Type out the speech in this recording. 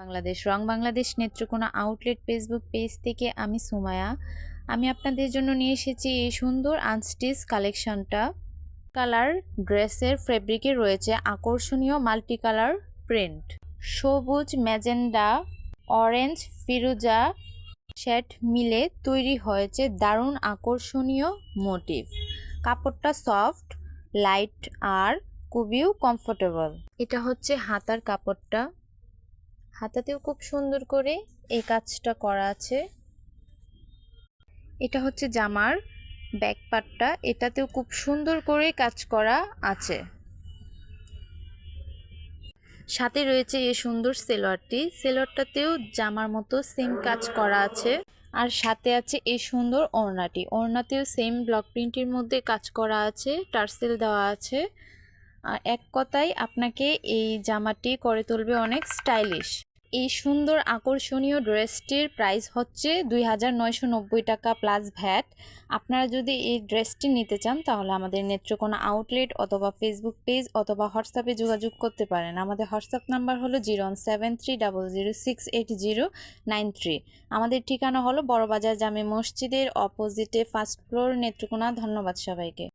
Bangladesh Rang Bangladesh Netrokona outlet facebook page থেকে আমি সুমায়া। আমি আপনাদের জন্য নিয়ে এসেছি এই সুন্দর আনস্টিচ কালেকশনটা। কালার ড্রেসের ফেব্রিকে রয়েছে আকর্ষণীয় মাল্টি কালার প্রিন্ট। সবুজ, ম্যাজেন্ডা, অরেঞ্জ, ফিরোজা শেড মিলে তৈরি হয়েছে দারুণ আকর্ষণীয় মোটিভ। কাপড়টা সফট, লাইট আর খুবই কমফোর্টেবল। এটা হচ্ছে হাতার কাপড়টা। হাতাতেও খুব সুন্দর করে এই কাজটা করা আছে। এটা হচ্ছে জামার ব্যাক পার্টটা, এটাতেও খুব সুন্দর করে কাজ করা আছে। সাথে রয়েছে এই সুন্দর সেলোয়ারটি, সেলোয়ারটাতেও জামার মতো সেম কাজ করা আছে। আর সাথে আছে এই সুন্দর ওড়নাটি, ওড়নাতেও সেম ব্লক প্রিন্টের মধ্যে কাজ করা আছে, টার্সেল দেওয়া আছে। এক কথায় আপনাকে এই জামাটি করে তুলবে অনেক স্টাইলিশ। এই সুন্দর আকর্ষণীয় ড্রেসটির প্রাইস হচ্ছে 2990 টাকা প্লাস ভ্যাট। আপনারা যদি এই ড্রেসটি নিতে চান তাহলে আমাদের নেত্রকোনা আউটলেট অথবা ফেসবুক পেজ অথবা হোয়াটসঅ্যাপে যোগাযোগ করতে পারেন। আমাদের হোয়াটসঅ্যাপ নাম্বার হলো 01730068093। আমাদের ঠিকানা হলো বড়বাজার জামে মসজিদের অপোজিটে, ফার্স্ট ফ্লোর, নেত্রকোনা। ধন্যবাদ সবাইকে।